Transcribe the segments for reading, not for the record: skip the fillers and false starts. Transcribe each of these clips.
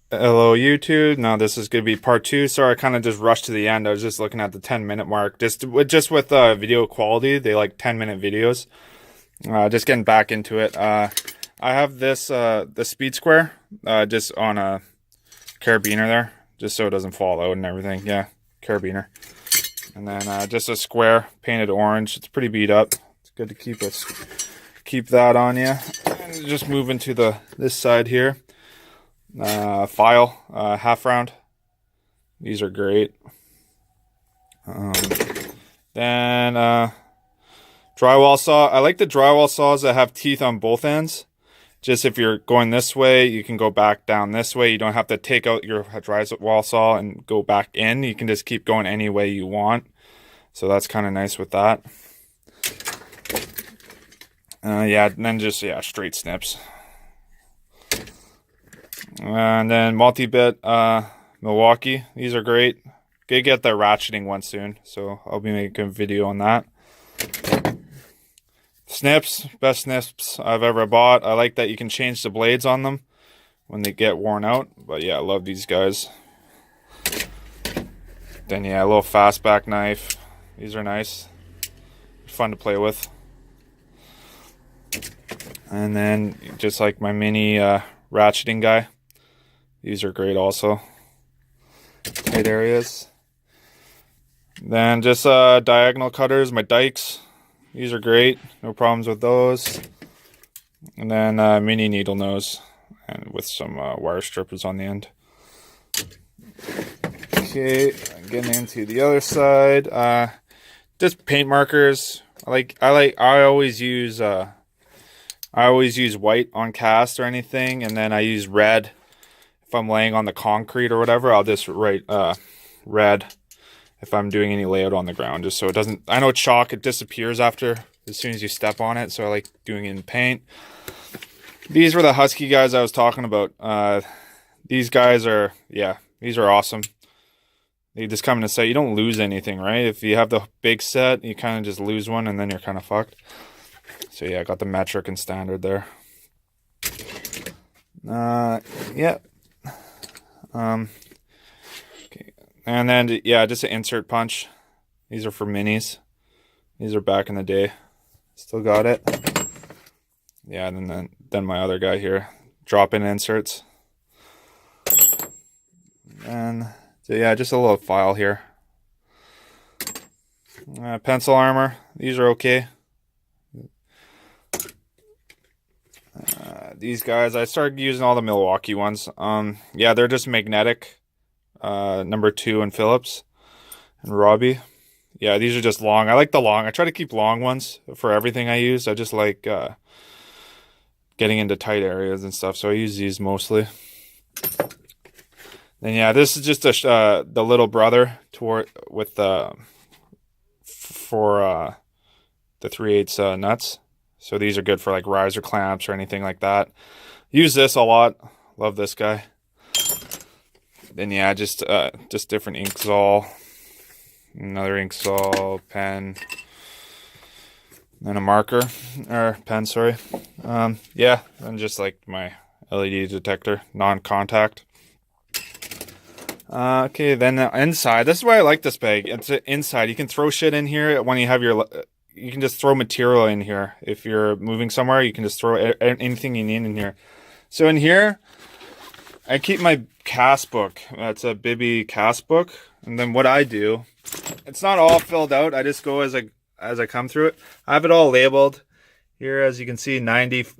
Hello YouTube. Now this is gonna be part two. Sorry, I kind of just rushed to the end. I was just looking at the 10-minute mark. Just with video quality, they like 10-minute videos. Just getting back into it. I have this the Speed Square just on a carabiner there, just so it doesn't fall out and everything. Yeah, carabiner. And then just a square painted orange. It's pretty beat up. It's good to keep that on you. And just move into this side here. File, half round. These are great. Then drywall saw. I like the drywall saws that have teeth on both ends. Just if you're going this way, you can go back down this way. You don't have to take out your drywall saw and go back in. You can just keep going any way you want. So that's kind of nice with that. Yeah, and then just straight snips. And then multi-bit Milwaukee. These are great. Gonna get the ratcheting one soon, so I'll be making a video on that. Snips, best snips I've ever bought. I like that you can change the blades on them when they get worn out. But yeah, I love these guys. Then yeah, a little fastback knife. These are nice. Fun to play with. And then just like my mini ratcheting guy. These are great also. Tight areas. Then just diagonal cutters, my dikes. These are great. No problems with those. And then mini needle nose. And with some wire strippers on the end. Okay, getting into the other side. Just paint markers. I always use white on cast or anything, and then I use red if I'm laying on the concrete or whatever. I'll just write red if I'm doing any layout on the ground, just so it doesn't. I know chalk, it disappears as soon as you step on it, so I like doing it in paint. These were the Husky guys I was talking about. These guys are these are awesome. They just come in a set. You don't lose anything, right? If you have the big set, you kind of just lose one, and then you're kind of fucked. So yeah, I got the metric and standard there. Yeah. Okay. And then just an insert punch. These are for minis. These are back in the day. Still got it. Yeah, and then my other guy here, drop-in inserts. And so yeah, just a little file here. Pencil armor. These are okay. These guys, I started using all the Milwaukee ones. Yeah, they're just magnetic. Number 2 and Phillips and Robbie. Yeah, these are just long. I like the long. I try to keep long ones for everything I use. I just like getting into tight areas and stuff, so I use these mostly. Then yeah, this is just the little brother for the 3/8 nuts. So these are good for like riser clamps or anything like that. Use this a lot. Love this guy. Then yeah, just different Inksol. Another Inksol pen. Then a marker or pen, sorry. Yeah, and just like my LED detector, non-contact. Okay, then inside. This is why I like this bag. It's inside. You can throw shit in here when you have you can just throw material in here. If you're moving somewhere, you can just throw anything you need in here. So in here, I keep my cast book. That's a Bibby cast book. And then what I do, it's not all filled out. I just go as I come through it. I have it all labeled. Here, as you can see, 90s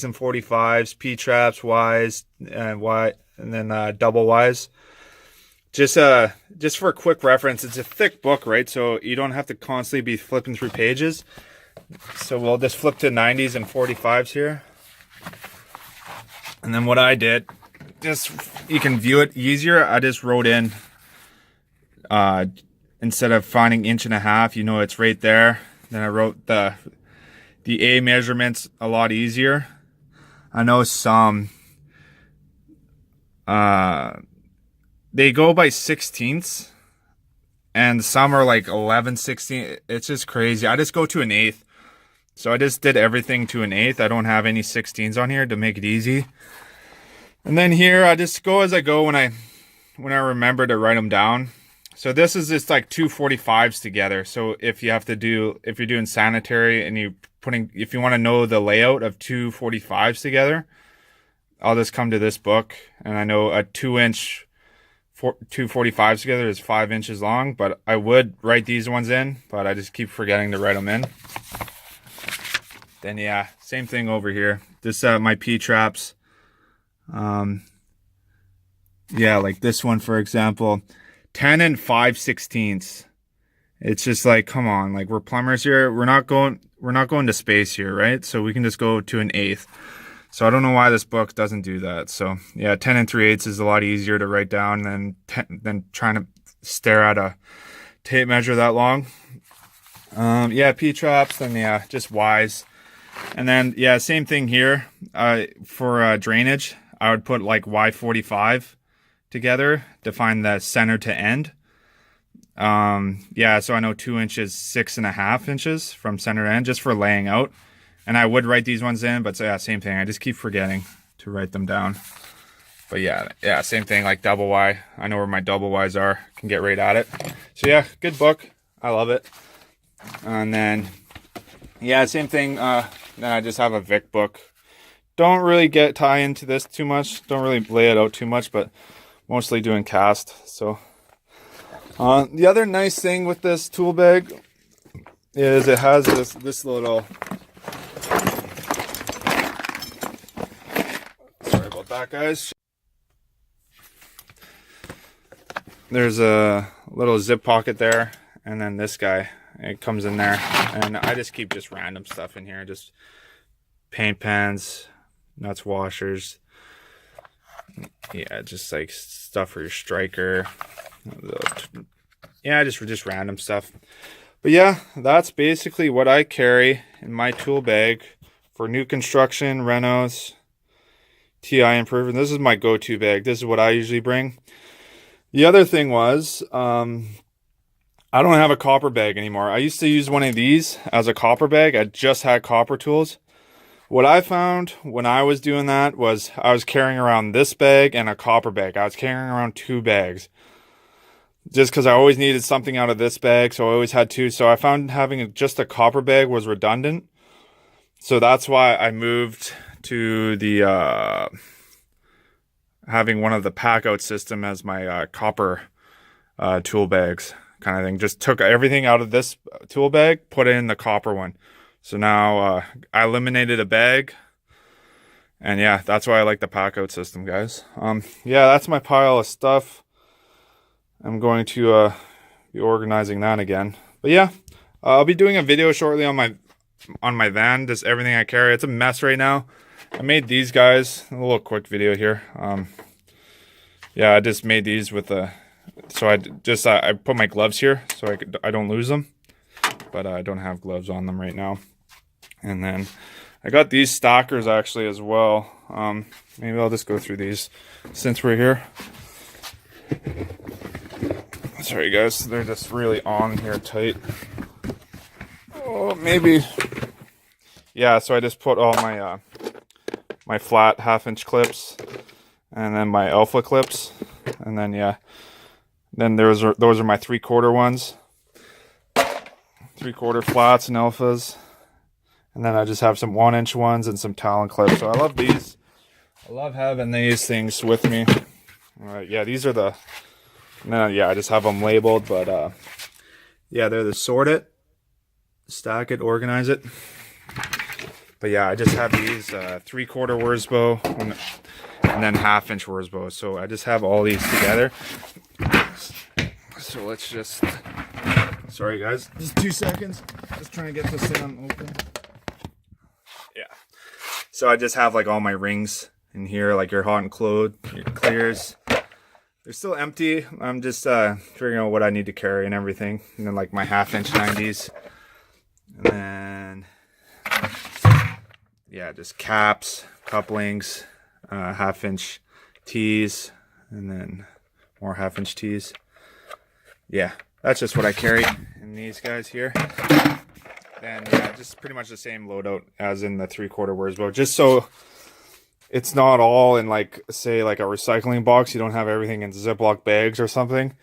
and 45s, P-traps, Ys, and Y, and then double Ys. Just for a quick reference, it's a thick book, right? So you don't have to constantly be flipping through pages. So we'll just flip to 90s and 45s here. And then what I did, just you can view it easier. I just wrote in, instead of finding 1.5 inches, it's right there. Then I wrote the A measurements a lot easier. I know some, they go by 16ths, and some are like 11/16. It's just crazy. I just go to 1/8. So I just did everything to 1/8. I don't have any 16s on here to make it easy. And then here I just go as I go when I remember to write them down. So this is just like two 45s together. So if you're doing sanitary and if you want to know the layout of two 45s together, I'll just come to this book, and I know a 2-inch two 45s together is 5 inches long, but I would write these ones in, but I just keep forgetting to write them in. Then yeah, same thing over here. This my P-traps. Yeah, like this one, for example, 10 and 5/16. It's just like, come on, like we're plumbers here. We're not going to space here, right? So we can just go to an 1/8. So I don't know why this book doesn't do that. So yeah, 10 and 3/8 is a lot easier to write down than trying to stare at a tape measure that long. Yeah, P-traps, then yeah, just Ys. And then yeah, same thing here. For drainage, I would put like Y45 together to find the center to end. Yeah, so I know 2 inches, 6.5 inches from center to end, just for laying out. And I would write these ones in, but yeah, same thing. I just keep forgetting to write them down. But yeah, same thing, like double Y. I know where my double Ys are. Can get right at it. So yeah, good book. I love it. And then yeah, same thing. Then I just have a Vic book. Don't really tie into this too much. Don't really lay it out too much, but mostly doing cast. So the other nice thing with this tool bag is it has this little, sorry about that, guys. There's a little zip pocket there, and then this guy, it comes in there, and I just keep random stuff in here, just paint pens, nuts washers, yeah, just like stuff for your striker, yeah, just random stuff. But yeah, that's basically what I carry in my tool bag for new construction, renos, TI improvement. This is my go-to bag. This is what I usually bring. The other thing was, I don't have a copper bag anymore. I used to use one of these as a copper bag. I just had copper tools. What I found when I was doing that was I was carrying around this bag and a copper bag. I was carrying around 2 bags. Just because I always needed something out of this bag, so I always had 2. So I found having just a copper bag was redundant. So that's why I moved to the having one of the pack out system as my copper tool bags kind of thing. Just took everything out of this tool bag, put it in the copper one. So now I eliminated a bag, and yeah, that's why I like the pack out system, guys. Yeah, that's my pile of stuff. I'm going to be organizing that again. But yeah, I'll be doing a video shortly on my van, just everything I carry. It's a mess right now. I made these guys, a little quick video here. Yeah, I just made these with so I put my gloves here so I don't lose them, but I don't have gloves on them right now. And then I got these stackers actually as well. Maybe I'll just go through these since we're here. Sorry guys, they're just really on here tight. Oh, maybe. Yeah, so I just put all my my flat 1/2-inch clips, and then my alpha clips, and then yeah, then those are my 3/4 ones, 3/4 flats and alphas, and then I just have some 1-inch ones and some Talon clips. So I love these. I love having these things with me. All right, yeah, these are the. Yeah, I just have them labeled, but yeah, they're the sort it, stack it, organize it. But yeah, I just have these 3/4 Wurzbo and then 1/2-inch Wurzbo. So I just have all these together. So let's just, sorry guys, just 2 seconds. Just trying to get this thing open. Yeah. So I just have like all my rings in here, like your hot and cold, your clears. They're still empty. I'm just figuring out what I need to carry and everything. And then like my 1/2-inch 90s. And then, yeah, just caps, couplings, 1/2-inch tees, and then more 1/2-inch tees. Yeah, that's just what I carry in these guys here. And yeah, just pretty much the same loadout as in the 3/4 Wurzbo. Just so it's not all in like, say, like a recycling box. You don't have everything in Ziploc bags or something.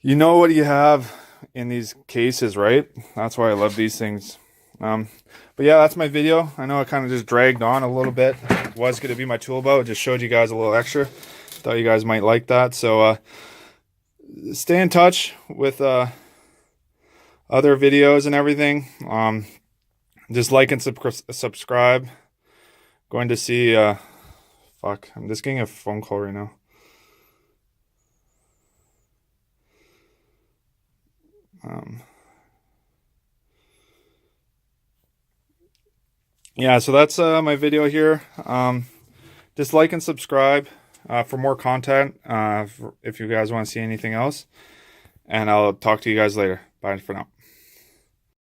You know what you have in these cases, right? That's why I love these things. But yeah, that's my video. I know I kind of just dragged on a little bit. It was going to be my tool belt. Just showed you guys a little extra. Thought you guys might like that. So stay in touch with other videos and everything. Just like and subscribe. Going to see fuck, I'm just getting a phone call right now. Yeah, so that's my video here. Just like and subscribe for more content if you guys want to see anything else. And I'll talk to you guys later. Bye for now.